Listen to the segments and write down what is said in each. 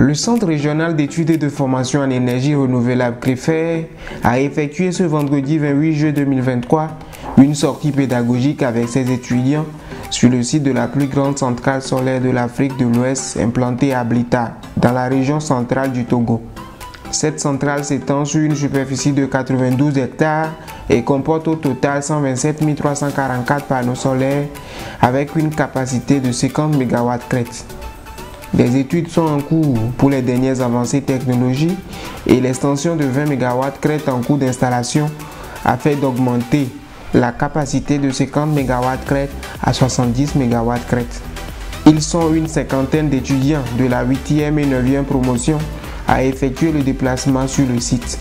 Le Centre régional d'études et de formation en énergie renouvelable CREFER a effectué ce vendredi 28 juillet 2023 une sortie pédagogique avec ses étudiants sur le site de la plus grande centrale solaire de l'Afrique de l'Ouest implantée à Blita, dans la région centrale du Togo. Cette centrale s'étend sur une superficie de 92 hectares et comporte au total 127 344 panneaux solaires avec une capacité de 50 MW crête. Des études sont en cours pour les dernières avancées technologiques et l'extension de 20 MW crête en cours d'installation afin d'augmenter la capacité de 50 MW crête à 70 MW crête. Ils sont une cinquantaine d'étudiants de la 8e et 9e promotion à effectuer le déplacement sur le site.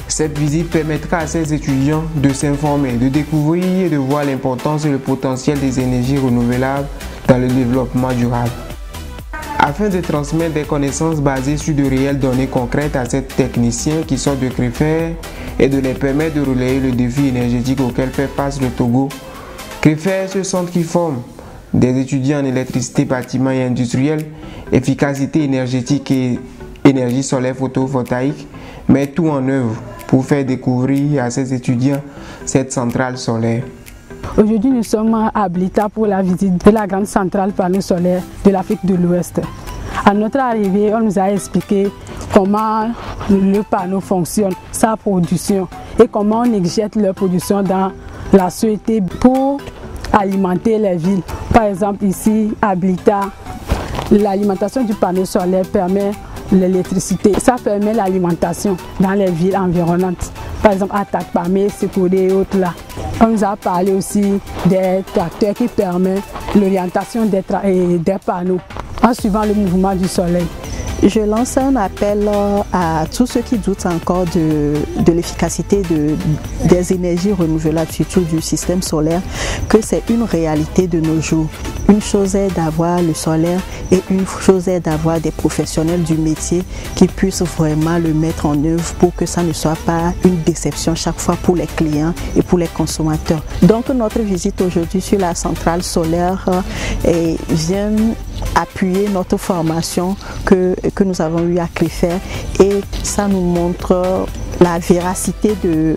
Cette visite permettra à ces étudiants de s'informer, de découvrir et de voir l'importance et le potentiel des énergies renouvelables dans le développement durable. Afin de transmettre des connaissances basées sur de réelles données concrètes à ces techniciens qui sortent de CREFER et de les permettre de relayer le défi énergétique auquel fait face le Togo, CREFER est ce centre qui forme des étudiants en électricité, bâtiment et industriel, efficacité énergétique et énergie solaire photovoltaïque, met tout en œuvre pour faire découvrir à ces étudiants cette centrale solaire. Aujourd'hui, nous sommes à Blita pour la visite de la grande centrale panneau solaire de l'Afrique de l'Ouest. À notre arrivée, on nous a expliqué comment le panneau fonctionne, sa production et comment on injecte leur production dans la société pour alimenter les villes. Par exemple, ici à Blita, l'alimentation du panneau solaire permet l'électricité. Ça permet l'alimentation dans les villes environnantes. Par exemple, à Takpamé, Sekoudé et autres là. On nous a parlé aussi des tracteurs qui permettent l'orientation des panneaux en suivant le mouvement du soleil. Je lance un appel à tous ceux qui doutent encore de l'efficacité des énergies renouvelables, surtout du système solaire, que c'est une réalité de nos jours. Une chose est d'avoir le solaire et une chose est d'avoir des professionnels du métier qui puissent vraiment le mettre en œuvre pour que ça ne soit pas une déception chaque fois pour les clients et pour les consommateurs. Donc notre visite aujourd'hui sur la centrale solaire vient appuyer notre formation que nous avons eu à CREFER et ça nous montre la véracité de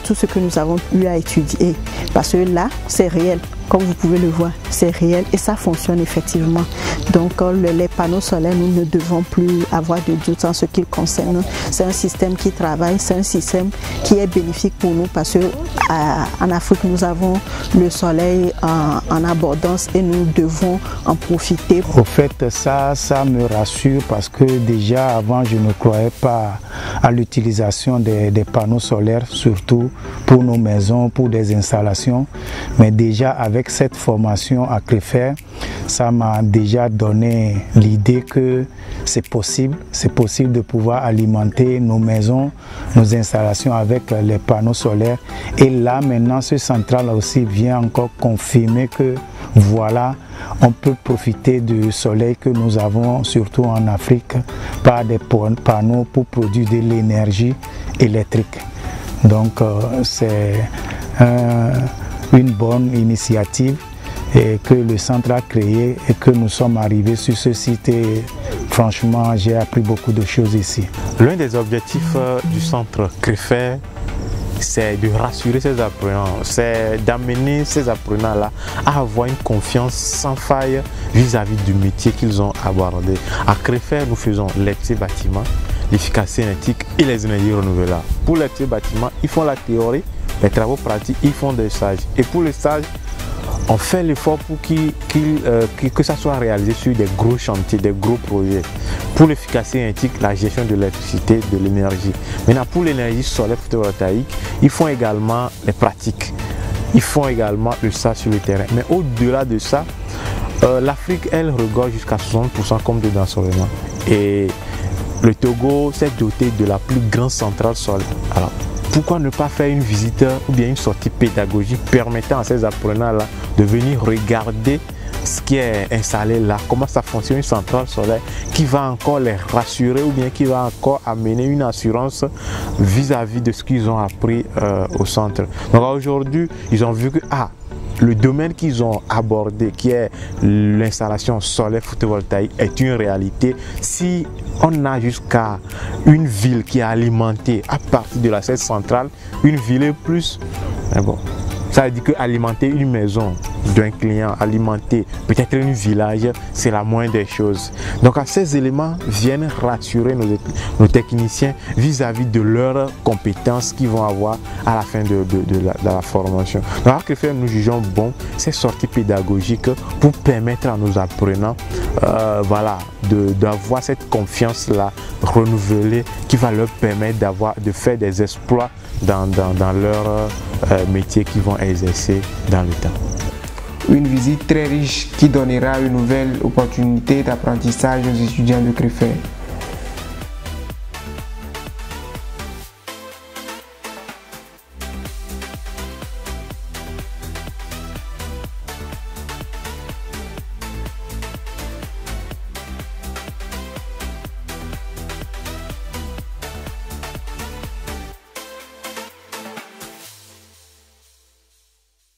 tout ce que nous avons eu à étudier. Parce que là, c'est réel. Comme vous pouvez le voir, c'est réel et ça fonctionne effectivement. Donc les panneaux solaires, nous ne devons plus avoir de doute en ce qui concerne. C'est un système qui travaille, c'est un système qui est bénéfique pour nous parce qu'en Afrique, nous avons le soleil en abondance et nous devons en profiter. Au fait, ça me rassure parce que déjà avant, je ne croyais pas à l'utilisation des panneaux solaires, surtout pour nos maisons, pour des installations. Mais déjà avec cette formation à CREFER, ça m'a déjà donné l'idée que c'est possible de pouvoir alimenter nos maisons, nos installations avec les panneaux solaires. Et là maintenant, ce central aussi vient encore confirmer que voilà, on peut profiter du soleil que nous avons surtout en Afrique par des panneaux pour produire de l'énergie électrique. Donc c'est une bonne initiative et que le centre a créé et que nous sommes arrivés sur ce site et franchement j'ai appris beaucoup de choses ici. L'un des objectifs du centre CREFER, c'est de rassurer ces apprenants, c'est d'amener ces apprenants-là à avoir une confiance sans faille vis-à-vis du métier qu'ils ont abordé. À CREFER, nous faisons les petits bâtiments, l'efficacité énergétique et les énergies renouvelables. Pour les petits bâtiments, ils font la théorie, les travaux pratiques, ils font des stages. Et pour les stages, on fait l'effort pour que ça soit réalisé sur des gros chantiers, des gros projets. Pour l'efficacité énergétique, la gestion de l'électricité, de l'énergie. Maintenant, pour l'énergie solaire photovoltaïque, ils font également les pratiques. Ils font également le stage sur le terrain. Mais au-delà de ça, l'Afrique, elle regorge jusqu'à 60% comme de d'ensoleillement. Et le Togo s'est doté de la plus grande centrale solaire. Alors, pourquoi ne pas faire une visite ou bien une sortie pédagogique permettant à ces apprenants-là de venir regarder ce qui est installé là, comment ça fonctionne une centrale solaire qui va encore les rassurer ou bien qui va encore amener une assurance vis-à-vis de ce qu'ils ont appris au centre. Donc aujourd'hui, ils ont vu que le domaine qu'ils ont abordé, qui est l'installation solaire photovoltaïque, est une réalité. Si on a jusqu'à une ville qui est alimentée à partir de la cette centrale, une ville est plus, bon, ça veut dire que alimenter une maison d'un client, alimenter peut-être un village, c'est la moindre des choses. Donc ces éléments viennent rassurer nos techniciens vis-à-vis de leurs compétences qu'ils vont avoir à la fin de la formation. Donc à CREFER, nous jugeons bon ces sorties pédagogiques pour permettre à nos apprenants voilà, d'avoir cette confiance-là renouvelée qui va leur permettre de faire des exploits dans leur métier qu'ils vont exercer dans le temps. Une visite très riche qui donnera une nouvelle opportunité d'apprentissage aux étudiants de CREFER.